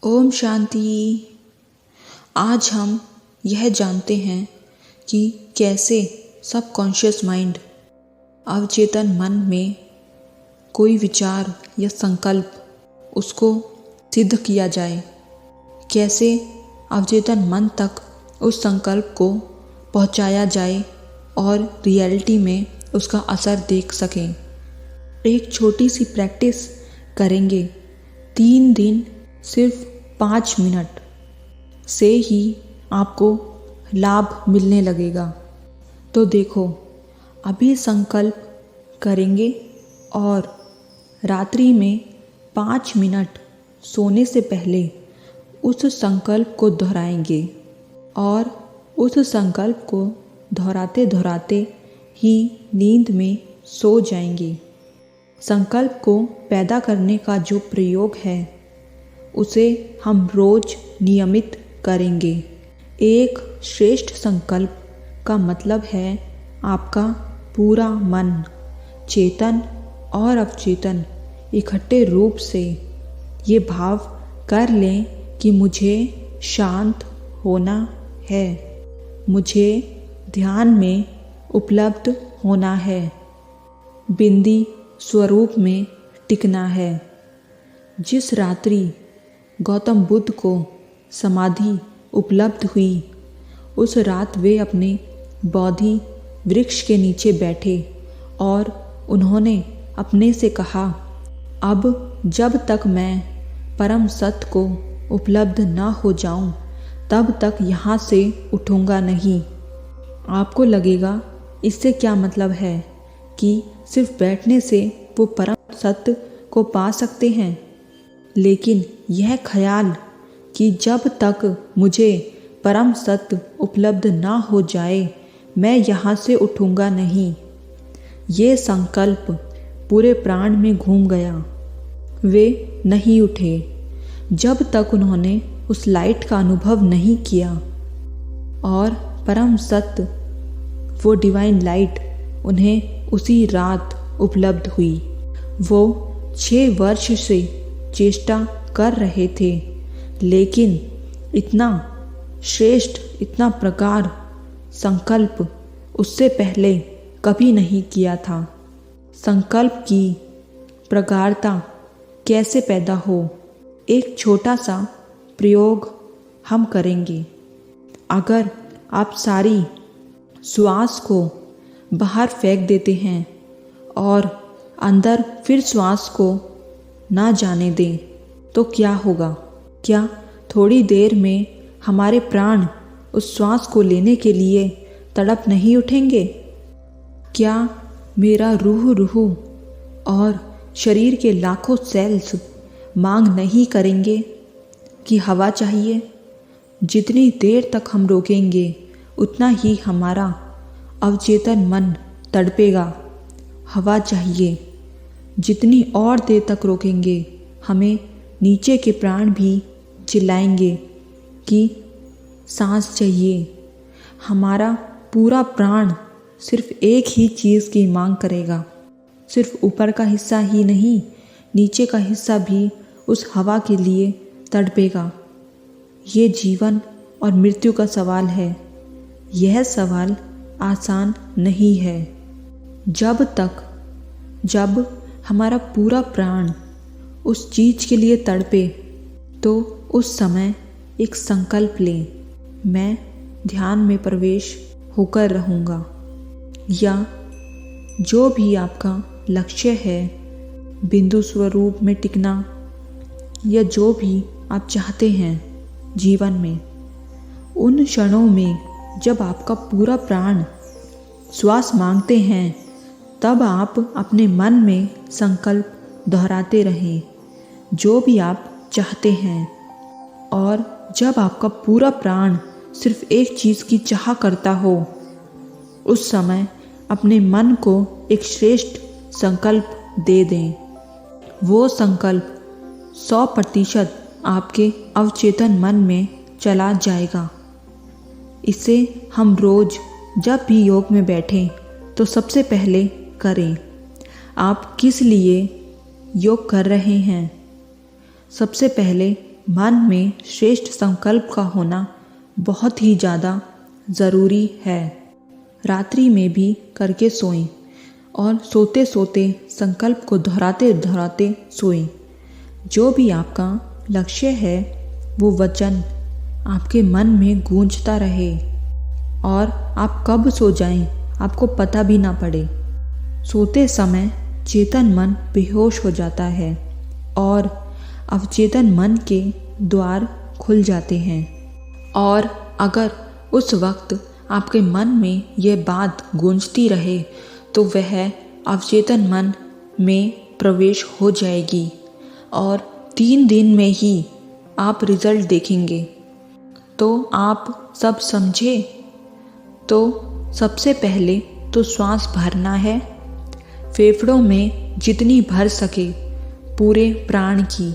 ओम शांति। आज हम यह जानते हैं कि कैसे सबकॉन्शियस माइंड अवचेतन मन में कोई विचार या संकल्प उसको सिद्ध किया जाए, कैसे अवचेतन मन तक उस संकल्प को पहुंचाया जाए और रियलिटी में उसका असर देख सकें। एक छोटी सी प्रैक्टिस करेंगे। 3 दिन सिर्फ 5 मिनट से ही आपको लाभ मिलने लगेगा। तो देखो, अभी संकल्प करेंगे और रात्रि में 5 मिनट सोने से पहले उस संकल्प को दोहराएंगे और उस संकल्प को दोहराते दोहराते ही नींद में सो जाएंगे। संकल्प को पैदा करने का जो प्रयोग है उसे हम रोज नियमित करेंगे। एक श्रेष्ठ संकल्प का मतलब है आपका पूरा मन, चेतन और अवचेतन इकट्ठे रूप से ये भाव कर लें कि मुझे शांत होना है, मुझे ध्यान में उपलब्ध होना है, बिंदी स्वरूप में टिकना है। जिस रात्रि गौतम बुद्ध को समाधि उपलब्ध हुई, उस रात वे अपने बोधि वृक्ष के नीचे बैठे और उन्होंने अपने से कहा, अब जब तक मैं परम सत्य को उपलब्ध न हो जाऊं, तब तक यहाँ से उठूंगा नहीं। आपको लगेगा इससे क्या मतलब है कि सिर्फ बैठने से वो परम सत्य को पा सकते हैं। लेकिन यह ख्याल कि जब तक मुझे परम सत्य उपलब्ध ना हो जाए मैं यहाँ से उठूंगा नहीं, ये संकल्प पूरे प्राण में घूम गया। वे नहीं उठे जब तक उन्होंने उस लाइट का अनुभव नहीं किया और परम सत्य वो डिवाइन लाइट उन्हें उसी रात उपलब्ध हुई। वो 6 वर्ष से चेष्टा कर रहे थे, लेकिन इतना श्रेष्ठ, इतना प्रगाढ़ संकल्प उससे पहले कभी नहीं किया था। संकल्प की प्रगाढ़ता कैसे पैदा हो, एक छोटा सा प्रयोग हम करेंगे। अगर आप सारी श्वास को बाहर फेंक देते हैं और अंदर फिर श्वास को ना जाने दें, तो क्या होगा? क्या थोड़ी देर में हमारे प्राण उस श्वास को लेने के लिए तड़प नहीं उठेंगे? क्या मेरा रूह और शरीर के लाखों सेल्स मांग नहीं करेंगे कि हवा चाहिए? जितनी देर तक हम रोकेंगे उतना ही हमारा अवचेतन मन तड़पेगा, हवा चाहिए। जितनी और देर तक रोकेंगे हमें नीचे के प्राण भी चिल्लाएंगे कि सांस चाहिए। हमारा पूरा प्राण सिर्फ एक ही चीज़ की मांग करेगा। सिर्फ ऊपर का हिस्सा ही नहीं, नीचे का हिस्सा भी उस हवा के लिए तड़पेगा। ये जीवन और मृत्यु का सवाल है। यह सवाल आसान नहीं है। जब हमारा पूरा प्राण उस चीज़ के लिए तड़पे, तो उस समय एक संकल्प लें, मैं ध्यान में प्रवेश होकर रहूँगा। या जो भी आपका लक्ष्य है, बिंदु स्वरूप में टिकना, या जो भी आप चाहते हैं जीवन में, उन क्षणों में जब आपका पूरा प्राण श्वास मांगते हैं, तब आप अपने मन में संकल्प दोहराते रहें जो भी आप चाहते हैं। और जब आपका पूरा प्राण सिर्फ एक चीज़ की चाह करता हो, उस समय अपने मन को एक श्रेष्ठ संकल्प दे दें। वो संकल्प 100% आपके अवचेतन मन में चला जाएगा। इसे हम रोज जब भी योग में बैठें तो सबसे पहले करें। आप किस लिए योग कर रहे हैं? सबसे पहले मन में श्रेष्ठ संकल्प का होना बहुत ही ज़्यादा ज़रूरी है। रात्रि में भी करके सोएं और सोते सोते संकल्प को दोहराते दोहराते सोएं। जो भी आपका लक्ष्य है वो वचन आपके मन में गूंजता रहे और आप कब सो जाएं आपको पता भी ना पड़े। सोते समय चेतन मन बेहोश हो जाता है और अवचेतन मन के द्वार खुल जाते हैं और अगर उस वक्त आपके मन में यह बात गूंजती रहे तो वह अवचेतन मन में प्रवेश हो जाएगी और 3 दिन में ही आप रिजल्ट देखेंगे। तो आप सब समझे। तो सबसे पहले तो श्वास भरना है, फेफड़ों में जितनी भर सके पूरे प्राण की।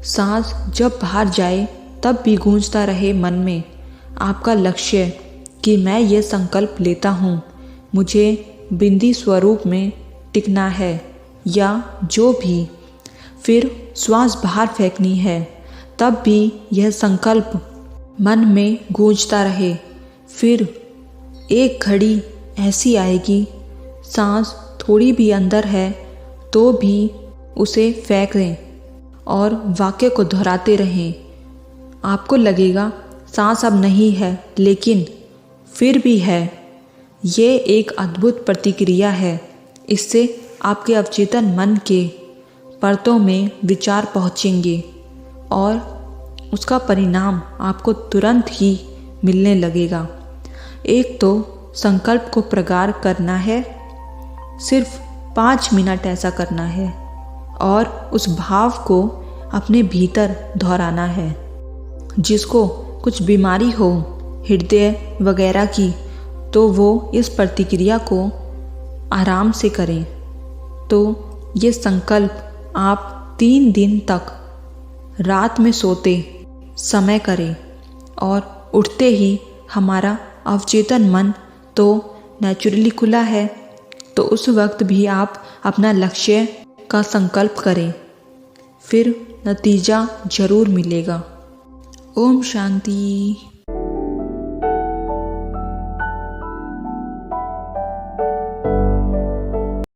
सांस जब बाहर जाए तब भी गूंजता रहे मन में आपका लक्ष्य कि मैं ये संकल्प लेता हूँ, मुझे बिंदी स्वरूप में टिकना है या जो भी। फिर श्वास बाहर फेंकनी है, तब भी यह संकल्प मन में गूंजता रहे। फिर एक घड़ी ऐसी आएगी, सांस थोड़ी भी अंदर है तो भी उसे फेंक दें और वाक्य को दोहराते रहें। आपको लगेगा सांस अब नहीं है, लेकिन फिर भी है। ये एक अद्भुत प्रतिक्रिया है। इससे आपके अवचेतन मन के परतों में विचार पहुँचेंगे और उसका परिणाम आपको तुरंत ही मिलने लगेगा। एक तो संकल्प को प्रगाढ़ करना है, सिर्फ 5 मिनट ऐसा करना है और उस भाव को अपने भीतर दोहराना है। जिसको कुछ बीमारी हो हृदय वगैरह की, तो वो इस प्रतिक्रिया को आराम से करें। तो ये संकल्प आप 3 दिन तक रात में सोते समय करें और उठते ही हमारा अवचेतन मन तो नेचुरली खुला है, तो उस वक्त भी आप अपना लक्ष्य का संकल्प करें, फिर नतीजा जरूर मिलेगा। ओम शांति।